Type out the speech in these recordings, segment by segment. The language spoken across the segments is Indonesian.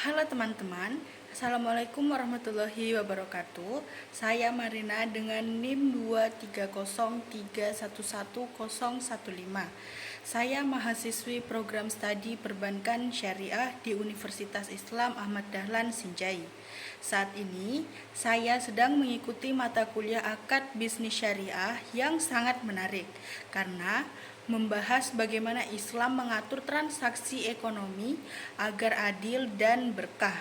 Halo teman-teman, Assalamualaikum warahmatullahi wabarakatuh. Saya Marina dengan NIM 230311015. Saya mahasiswi program studi perbankan syariah di Universitas Islam Ahmad Dahlan Sinjai. Saat ini, saya sedang mengikuti mata kuliah akad bisnis syariah yang sangat menarik karena membahas bagaimana Islam mengatur transaksi ekonomi agar adil dan berkah.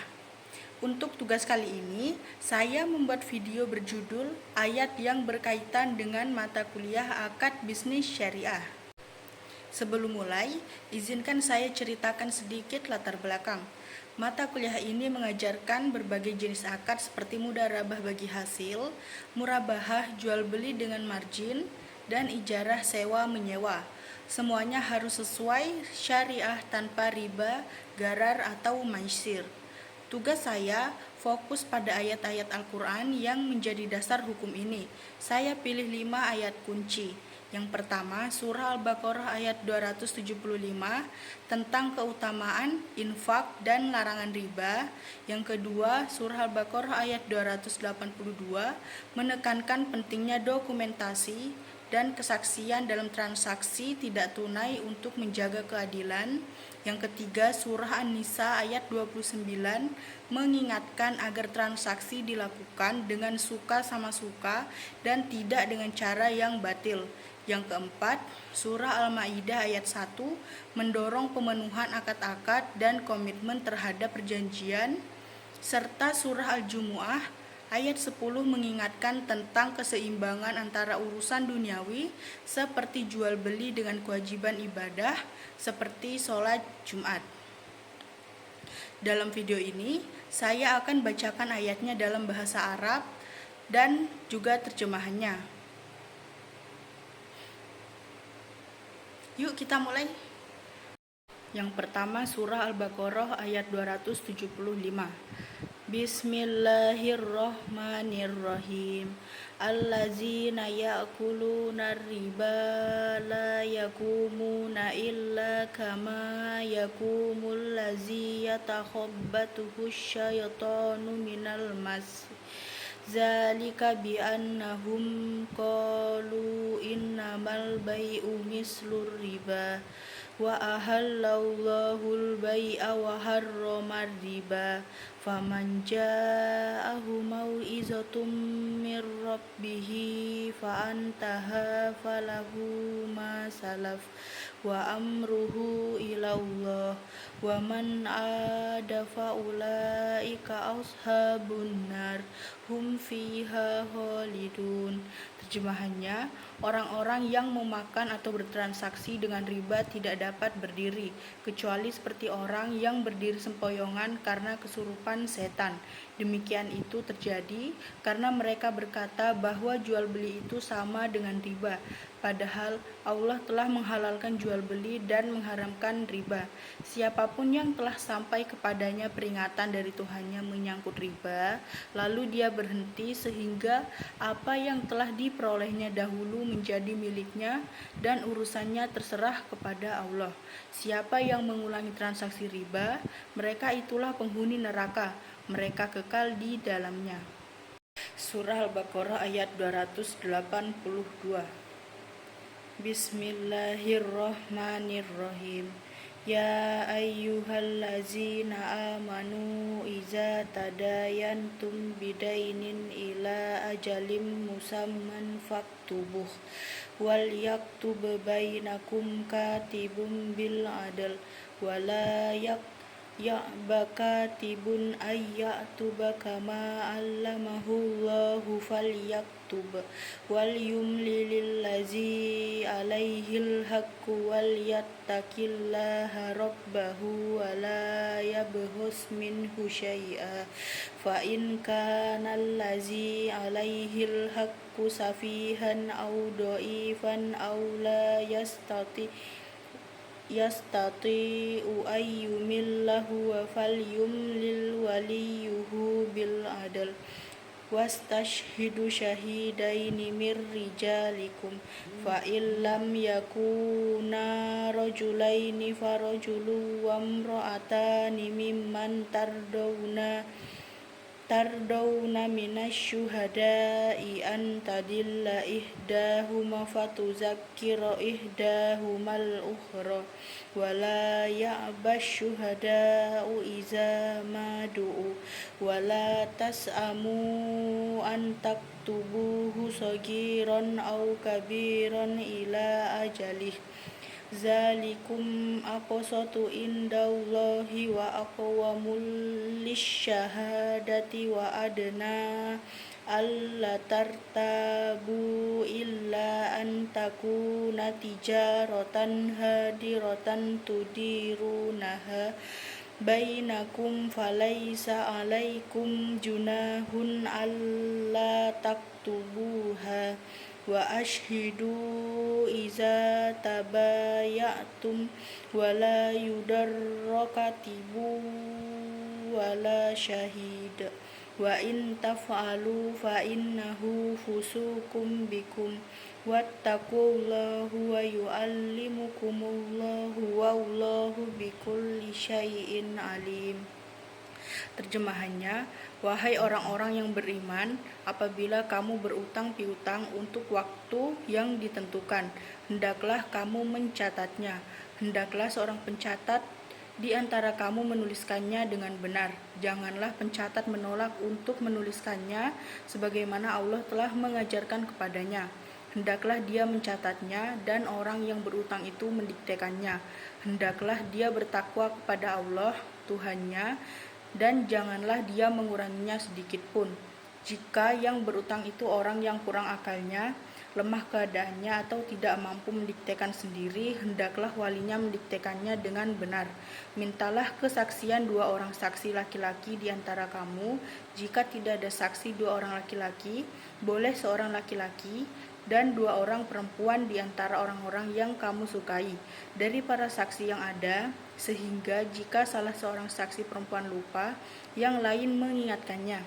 Untuk tugas kali ini, saya membuat video berjudul Ayat yang berkaitan dengan mata kuliah akad bisnis syariah. Sebelum mulai, izinkan saya ceritakan sedikit latar belakang. Mata kuliah ini mengajarkan berbagai jenis akad seperti mudharabah bagi hasil, murabahah jual beli dengan margin, dan ijarah sewa menyewa. Semuanya harus sesuai syariah tanpa riba, gharar, atau maisir. Tugas saya fokus pada ayat-ayat Al-Quran yang menjadi dasar hukum ini. Saya pilih 5 ayat kunci. Yang pertama, surah Al-Baqarah ayat 275 tentang keutamaan infak dan larangan riba. Yang kedua, surah Al-Baqarah ayat 282 menekankan pentingnya dokumentasi dan kesaksian dalam transaksi tidak tunai untuk menjaga keadilan. Yang ketiga, surah An-Nisa ayat 29 mengingatkan agar transaksi dilakukan dengan suka sama suka dan tidak dengan cara yang batil. Yang keempat, surah Al-Maidah ayat 1 mendorong pemenuhan akad-akad dan komitmen terhadap perjanjian, serta surah Al-Jumu'ah ayat 10 mengingatkan tentang keseimbangan antara urusan duniawi seperti jual beli dengan kewajiban ibadah seperti sholat Jumat. Dalam video ini, saya akan bacakan ayatnya dalam bahasa Arab dan juga terjemahannya. Yuk kita mulai. Yang pertama, surah Al-Baqarah ayat 275. Bismillahirrahmanirrahim. Allazina ya'kuluna riba la yakumuna illa kama yakumul lazi yatakhabbatuhu syaitanu minal mas. Zalika bi'annahum qalu innamal bai'u mislur riba wa ahallallahul bai'a wa harramar riba faman ja'ahu mau'izatum mir rabbih fa'antaha falahu ma salaf wa amruhu ilallah wa man ada faulaika ashabun nar hum fiha khalidun. Terjemahannya, orang-orang yang memakan atau bertransaksi dengan riba tidak dapat berdiri, kecuali seperti orang yang berdiri sempoyongan karena kesurupan setan. Demikian itu terjadi karena mereka berkata bahwa jual beli itu sama dengan riba, padahal Allah telah menghalalkan jual beli dan mengharamkan riba. Siapapun yang telah sampai kepadanya peringatan dari Tuhannya menyangkut riba, lalu dia berhenti sehingga apa yang telah diperolehnya dahulu menjadi miliknya dan urusannya terserah kepada Allah. Siapa yang mengulangi transaksi riba, mereka itulah penghuni neraka, mereka kekal di dalamnya. Surah Al-Baqarah ayat 282. Bismillahirrahmanirrahim. Ya ayyuhallazina amanu iza tadayantum bidainin ila ajalim musamman faktubuh wal yaktub bainakum katibun bil adl wala ya'ba katibun ayyatuba kama allamahullahu falyaktub wal yumlilil lazi alaihil haqqu wal yattaqillaha rabbahu wa la yabhus minhu syai'a fa in kana allazi alaihil haqqu safihan aw dhaifan aw la yastati'u ayyumillahu wa falyumlil waliyuhu bil adl wastashhidu syahidaini mir rijalikum fa illam yakuna rajulaini farajulu wa imra'atani mimman tardawna minasyuhada'i an tadilla ihdahuma fatuzakkira ihdahumal ukhra wala ya'bash syuhada'u iza madu'u wala tas'amu an taktubuhu sagiran aw kabiran ila ajalih zalikum aqsatu indallahi wa aqwamul lisyahadati wa adna alla tartabu illa an takuna tijaratan hadiratan tudirunaha bainakum falaysa alaikum junahun alla taktubuha wa ashhidu iza tabayatum wala yudarra katibu wala syahid wa in taf'alu fa innahu fusukum bikum wattaqullaha wa yu'allimukumullahu wallahu bikulli syai'in alim. Terjemahannya, wahai orang-orang yang beriman, apabila kamu berutang piutang untuk waktu yang ditentukan, hendaklah kamu mencatatnya. Hendaklah seorang pencatat di antara kamu menuliskannya dengan benar. Janganlah pencatat menolak untuk menuliskannya sebagaimana Allah telah mengajarkan kepadanya. Hendaklah dia mencatatnya dan orang yang berutang itu mendiktekannya. Hendaklah dia bertakwa kepada Allah, Tuhannya, dan janganlah dia menguranginya sedikit pun. Jika yang berutang itu orang yang kurang akalnya, lemah keadaannya atau tidak mampu mendiktekan sendiri, hendaklah walinya mendiktekannya dengan benar. Mintalah kesaksian 2 orang saksi laki-laki di antara kamu. Jika tidak ada saksi 2 orang laki-laki, boleh seorang laki-laki dan 2 orang perempuan di antara orang-orang yang kamu sukai dari para saksi yang ada, sehingga jika salah seorang saksi perempuan lupa, yang lain mengingatkannya.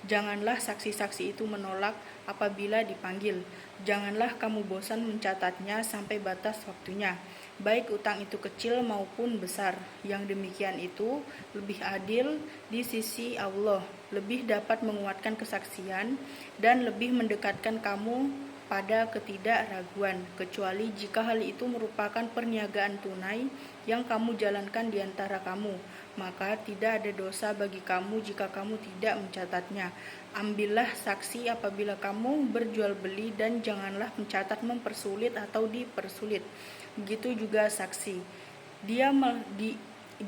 Janganlah saksi-saksi itu menolak apabila dipanggil. Janganlah kamu bosan mencatatnya sampai batas waktunya, baik utang itu kecil maupun besar. Yang demikian itu lebih adil di sisi Allah, lebih dapat menguatkan kesaksian, dan lebih mendekatkan kamu pada ketidakraguan, kecuali jika hal itu merupakan perniagaan tunai yang kamu jalankan di antara kamu, maka tidak ada dosa bagi kamu jika kamu tidak mencatatnya. Ambillah saksi apabila kamu berjual beli dan janganlah pencatat mempersulit atau dipersulit. Begitu juga saksi.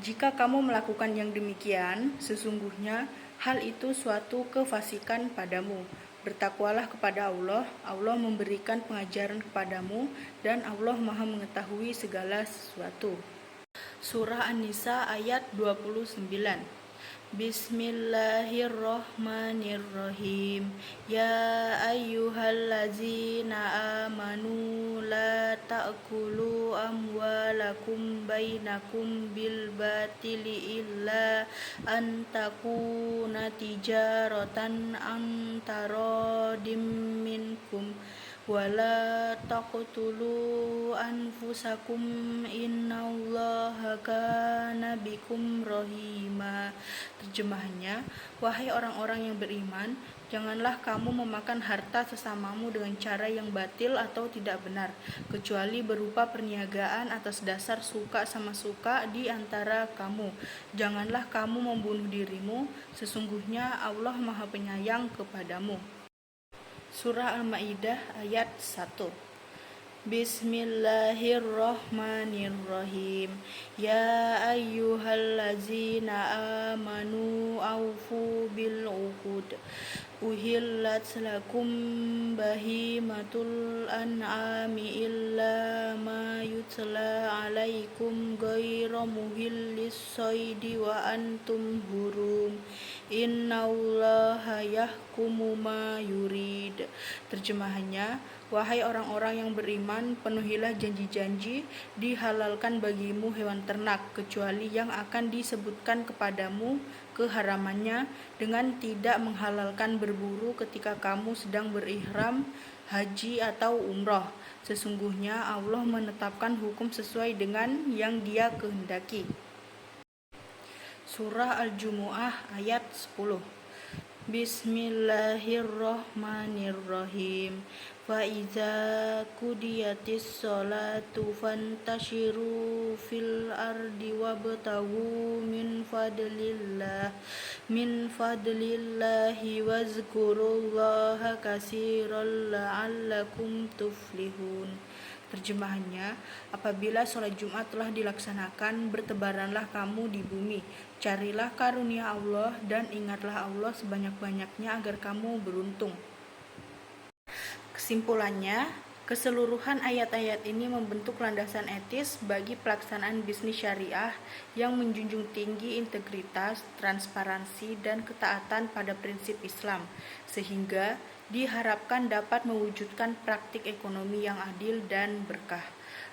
Jika kamu melakukan yang demikian, sesungguhnya hal itu suatu kefasikan padamu. Bertakwalah kepada Allah, Allah memberikan pengajaran kepadamu, dan Allah Maha mengetahui segala sesuatu. Surah An-Nisa ayat 29. Bismillahirrahmanirrahim. Ya ayyuhallazina amanu la ta'kulu amwalakum bainakum bil batili illa an takuna tijaratan an taradim minkum wala taqtulu anfusakum innallaha kana bikum rahima. Terjemahannya, wahai orang-orang yang beriman, janganlah kamu memakan harta sesamamu dengan cara yang batil atau tidak benar, kecuali berupa perniagaan atas dasar suka sama suka di antara kamu. Janganlah kamu membunuh dirimu, sesungguhnya Allah Maha Penyayang kepadamu. Surah Al-Maidah ayat 1. Bismillahirrahmanirrahim. Ya ayyuhallazina amanu awfu bil uqud. Uhillat lakum bahimatul an'ami illa ma yutla alaikum ghayra muhillis saydi wa antum hurum. Innallaha yahkumu ma yurid. Terjemahannya, wahai orang-orang yang beriman, penuhilah janji-janji, dihalalkan bagimu hewan ternak, kecuali yang akan disebutkan kepadamu keharamannya, dengan tidak menghalalkan berburu ketika kamu sedang berihram, haji atau umroh. Sesungguhnya Allah menetapkan hukum sesuai dengan yang Dia kehendaki. Surah Al-Jumu'ah ayat 10. Bismillahirrahmanirrahim. Fa iza qudiyatis sholatu fantashiru fil ardi wabtaghu min fadlillahi wazkurullaha katsiran la'allakum tuflihun. Terjemahannya, apabila sholat Jumat telah dilaksanakan, bertebaranlah kamu di bumi, carilah karunia Allah dan ingatlah Allah sebanyak-banyaknya agar kamu beruntung. Kesimpulannya, keseluruhan ayat-ayat ini membentuk landasan etis bagi pelaksanaan bisnis syariah yang menjunjung tinggi integritas, transparansi, dan ketaatan pada prinsip Islam, sehingga diharapkan dapat mewujudkan praktik ekonomi yang adil dan berkah.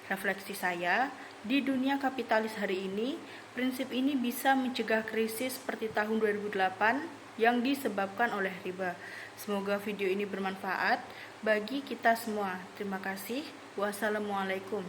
Refleksi saya, di dunia kapitalis hari ini, prinsip ini bisa mencegah krisis seperti tahun 2008 yang disebabkan oleh riba. Semoga video ini bermanfaat bagi kita semua. Terima kasih. Wassalamualaikum.